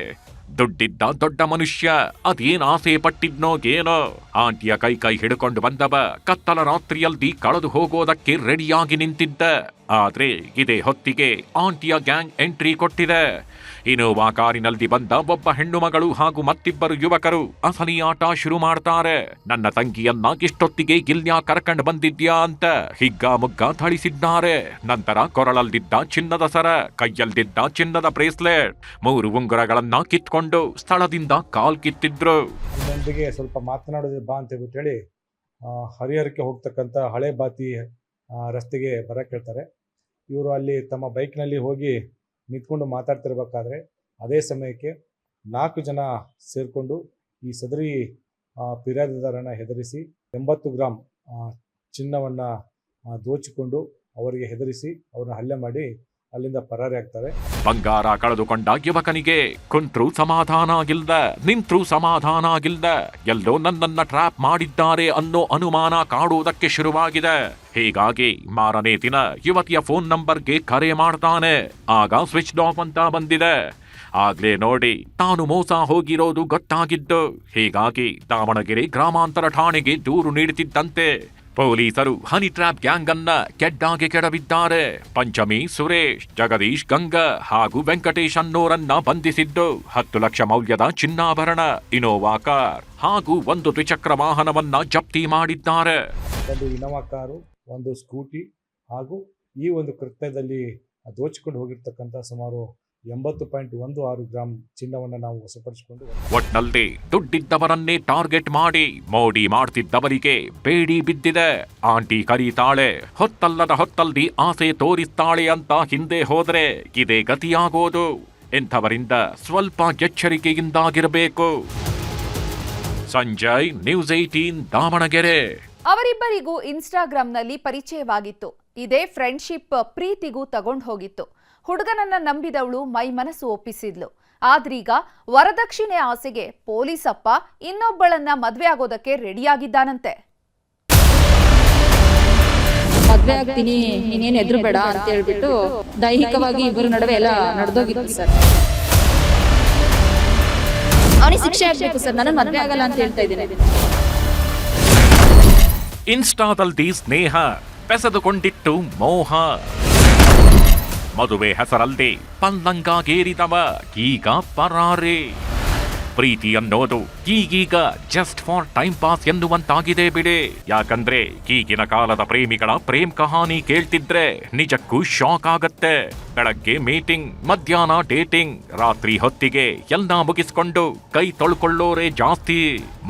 ದುಡ್ಡಿದ್ದ ದೊಡ್ಡ ಮನುಷ್ಯ ಅದೇನ್ ಆಸೆ ಪಟ್ಟಿದ್ನೋ ಏನೋ. ಆಂಟಿಯ ಕೈ ಹಿಡ್ಕೊಂಡು ಬಂದವ ಕತ್ತಲ ರಾತ್ರಿಯಲ್ಲಿ ಕಳೆದು ಹೋಗೋದಕ್ಕೆ ರೆಡಿಯಾಗಿ ನಿಂತಿದ್ದ. ಆದ್ರೆ ಇದೇ ಹೊತ್ತಿಗೆ ಆಂಟಿಯ ಗ್ಯಾಂಗ್ ಎಂಟ್ರಿ ಕೊಟ್ಟಿದೆ. ಇನೋವಾ ಕಾರಿನಲ್ಲಿ ಬಂದ ಒಬ್ಬ ಹೆಣ್ಣು ಮಗಳು ಹಾಗೂ ಮತ್ತಿಬ್ಬರು ಯುವಕರು ಅಸಲಿ ಆಟ ಶುರು ಮಾಡ್ತಾರೆ. ನನ್ನ ತಂಗಿಯನ್ನ ಇಷ್ಟೊತ್ತಿಗೆ ಗಿಲ್ಯಾ ಕರ್ಕಂಡ್ ಬಂದಿದ್ಯಾ ಅಂತ ಹಿಗ್ಗಾಮುಗ್ಗ ಥಳಿಸಿದ್ದಾರೆ. ನಂತರ ಕೊರಳಲ್ದಿದ್ದ ಚಿನ್ನದ ಸರ, ಕೈಯಲ್ದಿದ್ದ ಚಿನ್ನದ ಬ್ರೇಸ್ಲೆಟ್, 3 ಉಂಗುರಗಳನ್ನ ಕಿತ್ಕೊಂಡು ಸ್ಥಳದಿಂದ ಕಾಲ್ ಕಿತ್ತಿದ್ರು. ನನ್ನೊಂದಿಗೆ ಸ್ವಲ್ಪ ಮಾತನಾಡೋದು ಬಾ ಅಂತ ಹೇಳಿ ಹರಿಹರಕ್ಕೆ ಹೋಗ್ತಕ್ಕಂಥ ಹಳೆ ಬಾತಿ ರಸ್ತೆಗೆ ಬರಕ್ಕೆ ಹೇಳ್ತಾರೆ. ಇವರು ಅಲ್ಲಿ ತಮ್ಮ ಬೈಕ್ನಲ್ಲಿ ಹೋಗಿ ನಿಂತ್ಕೊಂಡು ಮಾತಾಡ್ತಿರ್ಬೇಕಾದ್ರೆ ಅದೇ ಸಮಯಕ್ಕೆ 4 ಜನ ಸೇರಿಕೊಂಡು ಈ ಸದರಿ ಫಿರ್ಯಾದಿದಾರನ ಹೆದರಿಸಿ 80 ಗ್ರಾಂ ಚಿನ್ನವನ್ನು ದೋಚಿಕೊಂಡು ಅವರಿಗೆ ಹೆದರಿಸಿ ಅವ್ರನ್ನ ಹಲ್ಲೆ ಮಾಡಿ ಅಲ್ಲಿಂದ ಪರಾರಿ ಆಗ್ತಾರೆ. ಬಂಗಾರ ಕಳೆದುಕೊಂಡ ಯುವಕನಿಗೆ ಕುಂತ್ರೂ ಸಮಾಧಾನ ಆಗಿಲ್ದ, ನಿಂತ್ರೂ ಸಮಾಧಾನ ಆಗಿಲ್ದ, ಎಲ್ಲೋ ನನ್ನನ್ನ ಟ್ರ್ಯಾಪ್ ಮಾಡಿದ್ದಾರೆ ಅನ್ನೋ ಅನುಮಾನ ಕಾಡುವುದಕ್ಕೆ ಶುರುವಾಗಿದೆ. ಹೀಗಾಗಿ ಮಾರನೇ ದಿನ ಯುವತಿಯ ಫೋನ್ ನಂಬರ್ಗೆ ಕರೆ ಮಾಡ್ತಾನೆ. ಆಗ ಸ್ವಿಚ್ ಆಫ್ ಅಂತ ಬಂದಿದೆ. ಆಗ್ಲೇ ನೋಡಿ ತಾನು ಮೋಸ ಹೋಗಿರೋದು ಗೊತ್ತಾಗಿದ್ದು. ಹೀಗಾಗಿ ದಾವಣಗೆರೆ ಗ್ರಾಮಾಂತರ ಠಾಣೆಗೆ ದೂರು ನೀಡುತ್ತಿದ್ದಂತೆ ಪೊಲೀಸರು ಹನಿ ಟ್ರ್ಯಾಪ್ ಗ್ಯಾಂಗ್ ಅನ್ನ ಕೆಡ್ಡಾಗೆ ಕೆಡವಿದ್ದಾರೆ. ಪಂಚಮಿ, ಸುರೇಶ್, ಜಗದೀಶ್, ಗಂಗಾ ಹಾಗೂ ವೆಂಕಟೇಶ್ ಅನ್ನೋರನ್ನ ಬಂಧಿಸಿದ್ದು 10 ಲಕ್ಷ ಮೌಲ್ಯದ ಚಿನ್ನಾಭರಣ, ಇನೋವಾ ಕಾರ್ ಹಾಗೂ 1 ದ್ವಿಚಕ್ರ ವಾಹನವನ್ನ ಜಪ್ತಿ ಮಾಡಿದ್ದಾರೆ. ಒಂದು ಇನೋವಾ ಕಾರು, ಒಂದು ಸ್ಕೂಟಿ ಹಾಗೂ ಈ ಒಂದು ಕೃತ್ಯದಲ್ಲಿ ದೋಚಿಕೊಂಡು ಹೋಗಿರ್ತಕ್ಕಂಥ ಸುಮಾರು 80.16 ಗ್ರಾಂ ಚಿನ್ನವನ್ನು ನಾವು ವಶಪಡಿಸಿಕೊಂಡು ಒಟ್ನಲ್ಲಿ ದುಡ್ಡಿದ್ದವರನ್ನೇ ಟಾರ್ಗೆಟ್ ಮಾಡಿ ಮೋಡಿ ಮಾಡ್ತಿದ್ದವರಿಗೆ ಬೇಡಿ ಬಿದ್ದಿದೆ. ಆಂಟಿ ಕರೀತಾಳೆ, ಹೊತ್ತಲ್ಲದ ಹೊತ್ತಲ್ಲಿ ಆಸೆ ತೋರಿಸ್ತಾಳೆ ಅಂತ ಹಿಂದೆ ಹೋದ್ರೆ ಇದೇ ಗತಿಯಾಗೋದು. ಇಂಥವರಿಂದ ಸ್ವಲ್ಪ ಎಚ್ಚರಿಕೆಯಿಂದಾಗಿರಬೇಕು. ಸಂಜಯ್, ನ್ಯೂಸ್ 18 ದಾವಣಗೆರೆ. ಅವರಿಬ್ಬರಿಗೂ ಇನ್ಸ್ಟಾಗ್ರಾಂನಲ್ಲಿ ಪರಿಚಯವಾಗಿತ್ತು. ಇದೇ ಫ್ರೆಂಡ್ಶಿಪ್ ಪ್ರೀತಿಗೂ ತಗೊಂಡು ಹೋಗಿತ್ತು. ಹುಡುಗನನ್ನ ನಂಬಿದವಳು ಮೈ ಮನಸ್ಸು ಒಪ್ಪಿಸಿದ್ಲು. ಆದ್ರೀಗ ವರದಕ್ಷಿಣೆ ಆಸೆಗೆ ಪೊಲೀಸಪ್ಪ ಇನ್ನೊಬ್ಬಳನ್ನ ಮದ್ವೆ ಆಗೋದಕ್ಕೆ ರೆಡಿಯಾಗಿದ್ದಾನಂತೆ. ಮದ್ವೆ ಆಗ್ತೀನಿ, ನೀನೇನು ಎದುರು ಬೇಡ ಅಂತ ಹೇಳ್ಬಿಟ್ಟು ದೈಹಿಕವಾಗಿ ಇಬ್ಬರು ನಡುವೆ ಎಲ್ಲ ನಡೆದೋಗಿತ್ತು ಸರ್. ಅವನಿಗೆ ಶಿಕ್ಷೆ ಆಗ್ಬೇಕು ಸರ್, ನಾನು ಮದ್ವೆ ಆಗಲ್ಲ ಅಂತ ಹೇಳ್ತಾ ಇದ್ದೀನಿ. ಇನ್ಸ್ಟಾದಲ್ಲಿ ಸ್ನೇಹ ಬೆಸೆದುಕೊಂಡಿಟ್ಟು ಮೋಹ. ಮದುವೆ ಹೆಸರಲ್ಲಿ ಪಲ್ಲಂಗಾಗೇರಿದವ ಈಗ ಪರಾರಿ. ಪ್ರೀತಿ ಅನ್ನೋದು ಈಗೀಗ ಜಸ್ಟ್ ಫಾರ್ ಟೈಮ್ ಪಾಸ್ ಎನ್ನುವಂತಾಗಿದೆ ಬಿಡಿ. ಯಾಕಂದ್ರೆ ಈಗಿನ ಕಾಲದ ಪ್ರೇಮಿಗಳ ಪ್ರೇಮ್ ಕಹಾನಿ ಕೇಳ್ತಿದ್ರೆ ನಿಜಕ್ಕೂ ಶಾಕ್ ಆಗತ್ತೆ. ಬೆಳಗ್ಗೆ ಮೀಟಿಂಗ್, ಮಧ್ಯಾಹ್ನ ಡೇಟಿಂಗ್, ರಾತ್ರಿ ಹೊತ್ತಿಗೆ ಎಲ್ಲ ಮುಗಿಸ್ಕೊಂಡು ಕೈ ತೊಳ್ಕೊಳ್ಳೋರೇ ಜಾಸ್ತಿ.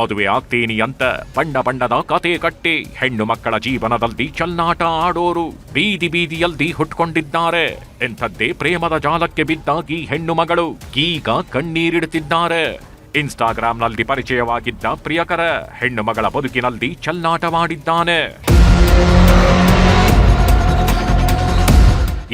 ಮದುವೆ ಆಗ್ತೀನಿ ಅಂತ ಬಣ್ಣ ಬಣ್ಣದ ಕತೆ ಕಟ್ಟಿ ಹೆಣ್ಣು ಮಕ್ಕಳ ಜೀವನದಲ್ಲಿ ಚಲ್ಲಾಟ ಆಡೋರು ಬೀದಿ ಬೀದಿಯಲ್ಲಿ ಹುಟ್ಕೊಂಡಿದ್ದಾರೆ. ಎಂಥದ್ದೇ ಪ್ರೇಮದ ಜಾಲಕ್ಕೆ ಬಿದ್ದಾಗಿ ಹೆಣ್ಣು ಮಗಳು ಈಗ ಕಣ್ಣೀರಿಡುತ್ತಿದ್ದಾರೆ. ಇನ್ಸ್ಟಾಗ್ರಾಂನಲ್ಲಿ ಪರಿಚಯವಾಗಿದ್ದ ಪ್ರಿಯಕರ ಹೆಣ್ಣು ಮಗಳ ಬದುಕಿನಲ್ಲಿ ಚಲ್ಲಾಟವಾಡಿದ್ದಾನೆ.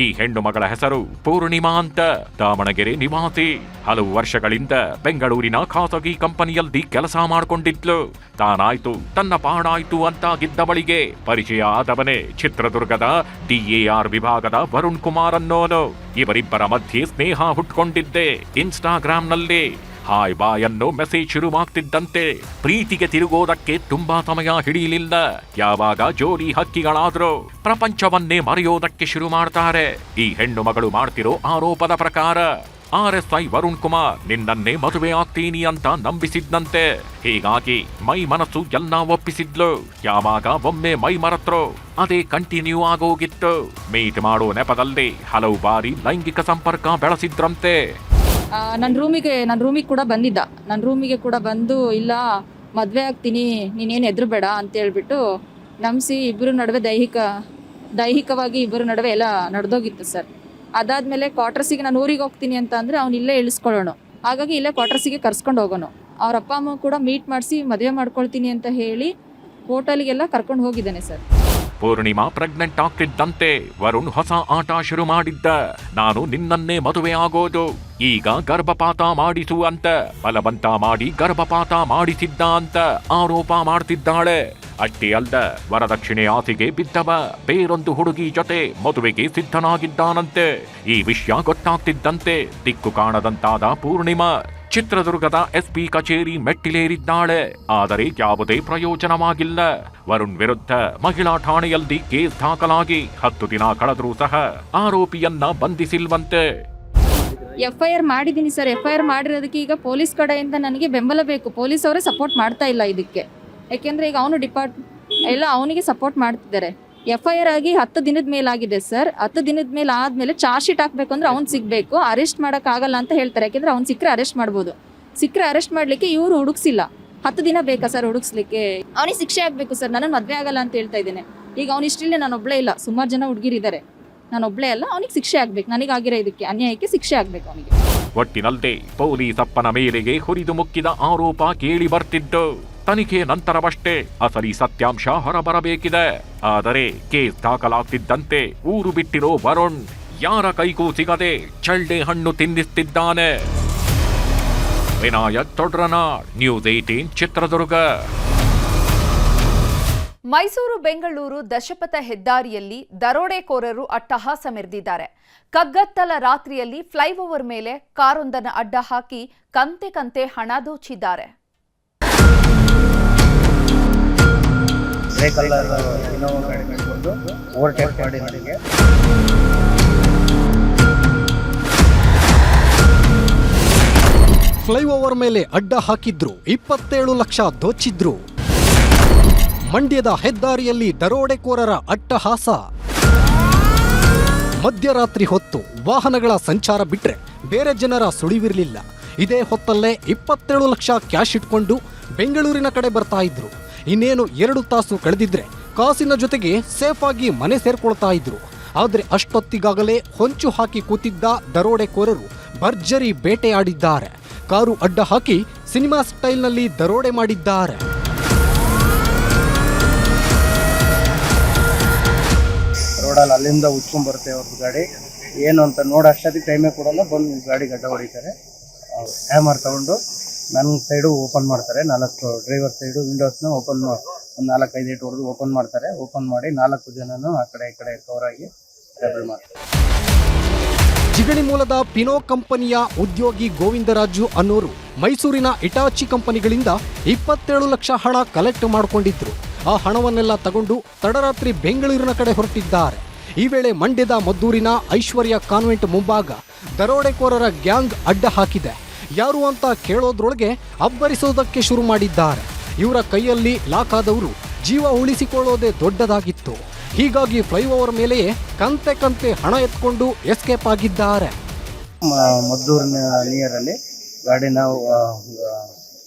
ಈ ಹೆಣ್ಣು ಮಗಳ ಹೆಸರು ಪೂರ್ಣಿಮಾ ಅಂತ. ದಾವಣಗೆರೆ ನಿವಾಸಿ. ಹಲವು ವರ್ಷಗಳಿಂದ ಬೆಂಗಳೂರಿನ ಖಾಸಗಿ ಕಂಪನಿಯಲ್ಲಿ ಕೆಲಸ ಮಾಡಿಕೊಂಡಿದ್ಲು. ತಾನಾಯ್ತು ತನ್ನ ಪಾಡಾಯ್ತು ಅಂತಾಗಿದ್ದವಳಿಗೆ ಪರಿಚಯ ಆದವನೇ ಚಿತ್ರದುರ್ಗದ DAR ವಿಭಾಗದ ವರುಣ್ ಕುಮಾರ್ ಅನ್ನೋನು. ಇವರಿಬ್ಬರ ಮಧ್ಯೆ ಸ್ನೇಹ ಹುಟ್ಕೊಂಡಿದ್ದೆ ಇನ್ಸ್ಟಾಗ್ರಾಂನಲ್ಲಿ. ಹಾಯ್ ಬಾಯ್ ಅನ್ನೋ ಮೆಸೇಜ್ ಶುರುವಾಗ್ತಿದ್ದಂತೆ ಪ್ರೀತಿಗೆ ತಿರುಗೋದಕ್ಕೆ ತುಂಬಾ ಸಮಯ ಹಿಡಿಯಲಿಲ್ಲ. ಯಾವಾಗ ಜೋಡಿ ಹಕ್ಕಿಗಳಾದ್ರೂ ಪ್ರಪಂಚವನ್ನೇ ಮರೆಯೋದಕ್ಕೆ ಶುರು ಮಾಡ್ತಾರೆ. ಈ ಹೆಣ್ಣು ಮಗಳು ಮಾಡ್ತಿರೋ ಆರೋಪದ ಪ್ರಕಾರ RSI ವರುಣ್ ಕುಮಾರ್ ನಿನ್ನನ್ನೇ ಮದುವೆ ಆಗ್ತೀನಿ ಅಂತ ನಂಬಿಸಿದ್ನಂತೆ. ಹೀಗಾಗಿ ಮೈ ಮನಸ್ಸು ಎಲ್ಲ ಒಪ್ಪಿಸಿದ್ಲು. ಯಾವಾಗ ಒಮ್ಮೆ ಮೈ ಮರೆತ್ರೋ ಅದೇ ಕಂಟಿನ್ಯೂ ಆಗೋಗಿತ್ತು. ಮೀಟ್ ಮಾಡೋ ನೆಪದಲ್ಲಿ ಹಲವು ಬಾರಿ ಲೈಂಗಿಕ ಸಂಪರ್ಕ ಬೆಳೆಸಿದ್ರಂತೆ. ನನ್ನ ರೂಮಿಗೆ ಕೂಡ ಬಂದಿದ್ದ. ನನ್ನ ರೂಮಿಗೆ ಕೂಡ ಬಂದು ಇಲ್ಲ ಮದುವೆ ಆಗ್ತೀನಿ, ನೀನೇನು ಎದುರು ಬೇಡ ಅಂತ ಹೇಳ್ಬಿಟ್ಟು ನಂಬಿಸಿ ಇಬ್ಬರು ನಡುವೆ ದೈಹಿಕವಾಗಿ ಇಬ್ಬರು ನಡುವೆ ಎಲ್ಲ ನಡೆದೋಗಿತ್ತು ಸರ್. ಅದಾದಮೇಲೆ ಕ್ವಾರ್ಟರ್ಸಿಗೆ ನಾನು ಊರಿಗೆ ಹೋಗ್ತೀನಿ ಅಂತ ಅಂದರೆ ಅವ್ನು ಇಲ್ಲೇ ಇಳಿಸ್ಕೊಳ್ಳೋಣ. ಹಾಗಾಗಿ ಇಲ್ಲೇ ಕ್ವಾರ್ಟರ್ಸಿಗೆ ಕರ್ಸ್ಕೊಂಡು ಹೋಗೋಣ. ಅವ್ರ ಅಪ್ಪ ಅಮ್ಮ ಕೂಡ ಮೀಟ್ ಮಾಡಿಸಿ ಮದುವೆ ಮಾಡ್ಕೊಳ್ತೀನಿ ಅಂತ ಹೇಳಿ ಹೋಟೆಲ್ಗೆಲ್ಲ ಕರ್ಕೊಂಡು ಹೋಗಿದ್ದಾನೆ ಸರ್. ಪೂರ್ಣಿಮಾ ಪ್ರೆಗ್ನೆಂಟ್ ಆಗ್ತಿದ್ದಂತೆ ವರುಣ್ ಹೊಸ ಆಟ ಶುರು ಮಾಡಿದ್ದ. ನಾನು ನಿನ್ನನ್ನೇ ಮದುವೆ ಆಗೋದು, ಈಗ ಗರ್ಭಪಾತ ಮಾಡಿಸು ಅಂತ ಬಲವಂತ ಮಾಡಿ ಗರ್ಭಪಾತ ಮಾಡಿಸಿದ್ದ ಅಂತ ಆರೋಪ ಮಾಡ್ತಿದ್ದಾಳೆ. ಅಷ್ಟೇ ಅಲ್ದ ವರದಕ್ಷಿಣೆ ಆಸೆಗೆ ಬಿದ್ದವ ಬೇರೊಂದು ಹುಡುಗಿ ಜೊತೆ ಮದುವೆಗೆ ಸಿದ್ಧನಾಗಿದ್ದಾನಂತೆ. ಈ ವಿಷಯ ಗೊತ್ತಾಗ್ತಿದ್ದಂತೆ ದಿಕ್ಕು ಕಾಣದಂತಾದ ಪೂರ್ಣಿಮಾ ಚಿತ್ರದುರ್ಗದ SP ಕಚೇರಿ ಮೆಟ್ಟಿಲೇರಿದ್ದಾಳೆ. ಆದರೆ ಯಾವುದೇ ಪ್ರಯೋಜನವಾಗಿಲ್ಲ. ವರುಣ್ ವಿರುದ್ಧ ಮಹಿಳಾ ಠಾಣೆಯಲ್ಲಿ ಕೇಸ್ ದಾಖಲಾಗಿ 10 ದಿನ ಕಳೆದರೂ ಸಹ ಆರೋಪಿಯನ್ನ ಬಂಧಿಸಿಲ್ವಂತೆ. FIR ಮಾಡಿದ್ದೀನಿ ಸರ್. FIR ಮಾಡಿರೋದಕ್ಕೆ ಈಗ ಪೊಲೀಸ್ ಕಡೆಯಿಂದ ನನಗೆ ಬೆಂಬಲ ಬೇಕು. ಪೊಲೀಸ್ ಅವರೇ ಸಪೋರ್ಟ್ ಮಾಡ್ತಾ ಇಲ್ಲ ಇದಕ್ಕೆ. ಯಾಕೆಂದರೆ ಈಗ ಅವನು ಎಲ್ಲ ಅವನಿಗೆ ಸಪೋರ್ಟ್ ಮಾಡ್ತಿದ್ದಾರೆ. FIR ಆಗಿ 10 ದಿನದ ಮೇಲಾಗಿದೆ ಸರ್. 10 ದಿನದ ಮೇಲೆ ಆದಮೇಲೆ ಚಾರ್ಜ್ ಶೀಟ್ ಹಾಕಬೇಕು ಅಂದರೆ ಅವ್ನು ಸಿಗಬೇಕು. ಅರೆಸ್ಟ್ ಮಾಡೋಕ್ಕಾಗಲ್ಲ ಅಂತ ಹೇಳ್ತಾರೆ. ಯಾಕೆಂದರೆ ಅವ್ನು ಸಿಕ್ಕರೆ ಅರೆಸ್ಟ್ ಮಾಡ್ಬೋದು. ಸಿಕ್ಕರೆ ಅರೆಸ್ಟ್ ಮಾಡಲಿಕ್ಕೆ ಇವರು ಹುಡುಕ್ಸಿಲ್ಲ. 10 ದಿನ ಬೇಕಾ ಸರ್ ಹುಡುಕ್ಸ್ಲಿಕ್ಕೆ? ಅವನಿಗೆ ಶಿಕ್ಷೆ ಆಗಬೇಕು ಸರ್. ನಾನು ಮದುವೆ ಆಗಲ್ಲ ಅಂತ ಹೇಳ್ತಾ ಇದ್ದೇನೆ. ಈಗ ಅವ್ನು ಇಷ್ಟಿಲ್ಲ, ನಾನು ಒಬ್ಬಳೇ ಇಲ್ಲ, ಸುಮಾರು ಜನ ಹುಡುಗಿರಿದ್ದಾರೆ. ನಾನು ಒಬ್ಬಳೇ ಅಲ್ಲ, ಅವನಿಗೆ ಶಿಕ್ಷೆ ಆಗಬೇಕು. ನನಗಾಗಿರೋ ಇದಕ್ಕೆ ಅನ್ಯಾಯಕ್ಕೆ ಶಿಕ್ಷೆ ಆಗಬೇಕು ಅವನಿಗೆ. ಒಟ್ಟಿನಲ್ಲೇ ಪೊಲೀಸಪ್ಪನ ಮೇಲೆಗೆ ಹುರಿದು ಮುಕ್ಕಿದ ಆರೋಪ ಕೇಳಿ ಬರ್ತಿದ್ದು. ತನಿಖೆ ನಂತರವಷ್ಟೇ ಅಸಲಿ ಸತ್ಯಾಂಶ ಹೊರಬರಬೇಕಿದೆ. ಆದರೆ ಕೇಸ್ ದಾಖಲಾಗ್ತಿದ್ದಂತೆ ಊರು ಬಿಟ್ಟಿರೋ ವರುಣ್ ಯಾರ ಕೈಗೂ ಸಿಗದೆ ಚಳ್ಳೆ ಹಣ್ಣು ತಿನ್ನಿಸ್ತಿದ್ದಾನೆ. ವಿನಾಯಕ್ ತೊಡ್ರನಾಳ್, ನ್ಯೂಸ್ 18 ಚಿತ್ರದುರ್ಗ. ಮೈಸೂರು ಬೆಂಗಳೂರು ದಶಪಥ ಹೆದ್ದಾರಿಯಲ್ಲಿ ದರೋಡೆಕೋರರು ಅಟ್ಟಹಾಸ ಮೆರೆದಿದ್ದಾರೆ. ಕಗ್ಗತ್ತಲ ರಾತ್ರಿಯಲ್ಲಿ ಫ್ಲೈಓವರ್ ಮೇಲೆ ಕಾರೊಂದನ್ನು ಅಡ್ಡ ಹಾಕಿ ಕಂತೆ ಕಂತೆ ಹಣ ದೋಚಿದ್ದಾರೆ. ಫ್ಲೈಓವರ್ ಮೇಲೆ ಅಡ್ಡ ಹಾಕಿದ್ರು, 27 ಲಕ್ಷ ದೋಚಿದ್ರು. ಮಂಡ್ಯದ ಹೆದ್ದಾರಿಯಲ್ಲಿ ದರೋಡೆಕೋರರ ಅಟ್ಟಹಾಸ. ಮಧ್ಯರಾತ್ರಿ ಹೊತ್ತು ವಾಹನಗಳ ಸಂಚಾರ ಬಿಟ್ರೆ ಬೇರೆ ಜನರ ಸುಳಿವಿರಲಿಲ್ಲ. ಇದೇ ಹೊತ್ತಲ್ಲೇ 27 ಲಕ್ಷ ಕ್ಯಾಶ್ ಇಟ್ಕೊಂಡು ಬೆಂಗಳೂರಿನ ಕಡೆ ಬರ್ತಾ ಇದ್ರು. ಇನ್ನೇನು 2 ತಾಸು ಕಳೆದಿದ್ರೆ ಕಾಸಿನ ಜೊತೆಗೆ ಸೇಫ್ ಆಗಿ ಮನೆ ಸೇರ್ಕೊಳ್ತಾ ಇದ್ರು. ಆದ್ರೆ ಅಷ್ಟೊತ್ತಿಗಾಗಲೇ ಹೊಂಚು ಹಾಕಿ ಕೂತಿದ್ದ ದರೋಡೆಕೋರರು ಭರ್ಜರಿ ಬೇಟೆಯಾಡಿದ್ದಾರೆ. ಕಾರು ಅಡ್ಡ ಹಾಕಿ ಸಿನಿಮಾ ಸ್ಟೈಲ್ನಲ್ಲಿ ದರೋಡೆ ಮಾಡಿದ್ದಾರೆ. ರೋಡಲ್ಲಿ ಅಲ್ಲಿಂದ ಉಚ್ಕೊಂಡ್ ಬರುತ್ತೆ ಅವ್ರದ್ದು ಗಾಡಿ. ಏನು ಅಂತ ನೋಡೋಷ್ಟೊತ್ತಿಗೆ ಟೈಮೇ ಕೊಡಲ್ಲ, ಬಂದು ಗಾಡಿ ಗಡ್ಡ ಹೊಡಿತಾರೆ. ಹ್ಯಾಮರ್ ತಗೊಂಡು ನನ್ನ ಸೈಡು ಓಪನ್ ಮಾಡ್ತಾರೆ. 4 ಡ್ರೈವರ್ ಸೈಡು ವಿಂಡೋಸ್ನ ಓಪನ್ ಒಂದು 4-5 ಏಟು ಹೊಡೆದು ಓಪನ್ ಮಾಡ್ತಾರೆ. ಓಪನ್ ಮಾಡಿ 4 ಜನನು ಆ ಕಡೆ ಈ ಕಡೆ ಕವರ್ ಆಗಿ ರೆಬಲ್ ಮಾಡ್ತಾರೆ. ಚಿಗಣಿ ಮೂಲದ ಪಿನೋ ಕಂಪನಿಯ ಉದ್ಯೋಗಿ ಗೋವಿಂದರಾಜು ಅನ್ನೋರು ಮೈಸೂರಿನ ಇಟಾಚಿ ಕಂಪನಿಗಳಿಂದ 27 ಲಕ್ಷ ಹಣ ಕಲೆಕ್ಟ್ ಮಾಡಿಕೊಂಡಿದ್ರು. ಆ ಹಣವನ್ನೆಲ್ಲ ತಗೊಂಡು ತಡರಾತ್ರಿ ಬೆಂಗಳೂರಿನ ಕಡೆ ಹೊರಟಿದ್ದಾರೆ. ಈ ವೇಳೆ ಮಂಡ್ಯದ ಮದ್ದೂರಿನ ಐಶ್ವರ್ಯ ಕಾನ್ವೆಂಟ್ ಮುಂಭಾಗ ದರೋಡೆಕೋರರ ಗ್ಯಾಂಗ್ ಅಡ್ಡ ಹಾಕಿದೆ. ಯಾರು ಅಂತ ಕೇಳೋದ್ರೊಳಗೆ ಅಬ್ಬರಿಸೋದಕ್ಕೆ ಶುರು ಮಾಡಿದ್ದಾರೆ. ಇವರ ಕೈಯಲ್ಲಿ ಲಾಕ್ ಆದವರು ಜೀವ ಉಳಿಸಿಕೊಳ್ಳೋದೇ ದೊಡ್ಡದಾಗಿತ್ತು. ಹೀಗಾಗಿ ಫ್ಲೈಓವರ್ ಮೇಲೆಯೇ ಕಂತೆ ಕಂತೆ ಹಣ ಎತ್ಕೊಂಡು ಎಸ್ಕೇಪ್ ಆಗಿದ್ದಾರೆ. ಮದ್ದೂರಿನ ನಿಯರಲ್ಲಿ ಗಾಡಿನ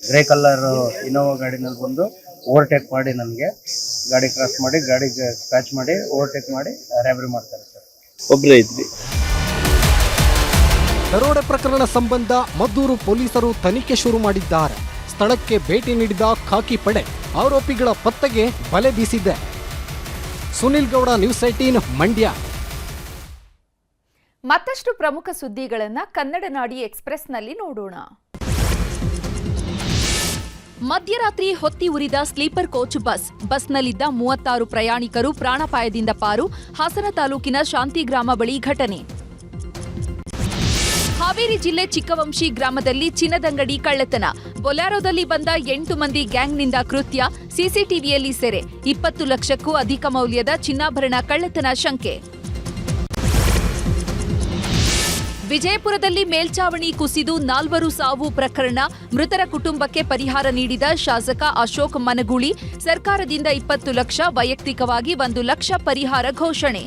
ಗ್ರೇ ಕಲರ್ ಇನೋವಾ ಗಾಡಿನಲ್ಲಿ ಬಂದು ಓವರ್ಟೇಕ್ ಮಾಡಿ ನನಗೆ ಗಾಡಿ ಕ್ರಾಸ್ ಮಾಡಿ ಗಾಡಿಗೆ ಸ್ಕ್ರಾಚ್ ಮಾಡಿ ಓವರ್ಟೇಕ್ ಮಾಡಿ ರ್ಯಾಬರಿ ಮಾಡ್ತಾರೆ ಸರ್. ಒಬ್ಬರೇ ಇದ್ವಿ. ದರೋಡೆ ಪ್ರಕರಣ ಸಂಬಂಧ ಮದ್ದೂರು ಪೊಲೀಸರು ತನಿಖೆ ಶುರು ಮಾಡಿದ್ದಾರೆ. ಸ್ಥಳಕ್ಕೆ ಭೇಟಿ ನೀಡಿದ ಖಾಕಿ ಪಡೆ ಆರೋಪಿಗಳ ಪತ್ತೆಗೆ ಬಲೆ ಬೀಸಿದೆ. ಸುನಿಲ್ ಗೌಡ, ನ್ಯೂಸ್ 18 ಮಂಡ್ಯ. ಮತ್ತಷ್ಟು ಪ್ರಮುಖ ಸುದ್ದಿಗಳನ್ನು ಕನ್ನಡ ನಾಡಿ ಎಕ್ಸ್‌ಪ್ರೆಸ್‌ನಲ್ಲಿ ನೋಡೋಣ. ಮಧ್ಯರಾತ್ರಿ ಹೊತ್ತಿ ಉರಿದ ಸ್ಲೀಪರ್ ಕೋಚ್ ಬಸ್ನಲ್ಲಿದ್ದ 36 ಪ್ರಯಾಣಿಕರು ಪ್ರಾಣಾಪಾಯದಿಂದ ಪಾರು. ಹಾಸನ ತಾಲೂಕಿನ ಶಾಂತಿಗ್ರಾಮ ಬಳಿ ಘಟನೆ. ಹಾವೇರಿ ಜಿಲ್ಲೆ ಚಿಕ್ಕವಂಶಿ ಗ್ರಾಮದಲ್ಲಿ ಚಿನ್ನದಂಗಡಿ ಕಳ್ಳತನ. ಬೊಲ್ಯಾರೋದಲ್ಲಿ ಬಂದ 8 ಮಂದಿ ಗ್ಯಾಂಗ್ನಿಂದ ಕೃತ್ಯ. ಸಿಸಿಟಿವಿಯಲ್ಲಿ ಸೆರೆ. 20 ಲಕ್ಷಕ್ಕೂ ಅಧಿಕ ಮೌಲ್ಯದ ಚಿನ್ನಾಭರಣ ಕಳ್ಳತನ ಶಂಕೆ. ವಿಜಯಪುರದಲ್ಲಿ ಮೇಲ್ಚಾವಣಿ ಕುಸಿದು 4 ಸಾವು ಪ್ರಕರಣ. ಮೃತರ ಕುಟುಂಬಕ್ಕೆ ಪರಿಹಾರ ನೀಡಿದ ಶಾಸಕ ಅಶೋಕ್ ಮನಗೂಳಿ. ಸರ್ಕಾರದಿಂದ 20 ಲಕ್ಷ, ವೈಯಕ್ತಿಕವಾಗಿ 1 ಲಕ್ಷ ಪರಿಹಾರ ಘೋಷಣೆ.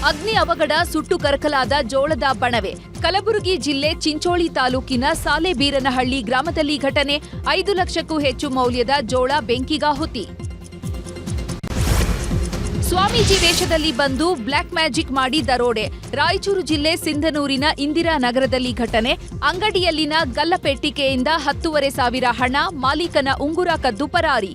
ಅಗ್ನಿ ಅವಘಡ, ಸುಟ್ಟು ಕರಕಲಾದ ಜೋಳದ ಬಣವೆ. ಕಲಬುರಗಿ ಜಿಲ್ಲೆ ಚಿಂಚೋಳಿ ತಾಲೂಕಿನ ಸಾಲೆಬೀರನಹಳ್ಳಿ ಗ್ರಾಮದಲ್ಲಿ ಘಟನೆ. 5 ಲಕ್ಷಕ್ಕೂ ಹೆಚ್ಚು ಮೌಲ್ಯದ ಜೋಳ ಬೆಂಕಿಗಾಹುತಿ. ಸ್ವಾಮೀಜಿ ವೇಷದಲ್ಲಿ ಬಂದು ಬ್ಲಾಕ್ ಮ್ಯಾಜಿಕ್ ಮಾಡಿ ದರೋಡೆ. ರಾಯಚೂರು ಜಿಲ್ಲೆ ಸಿಂಧನೂರಿನ ಇಂದಿರಾನಗರದಲ್ಲಿ ಘಟನೆ. ಅಂಗಡಿಯಲ್ಲಿನ ಗಲ್ಲಪೆಟ್ಟಿಗೆಯಿಂದ 10,500 ಹಣ, ಮಾಲೀಕನ ಉಂಗುರ ಕದ್ದು ಪರಾರಿ.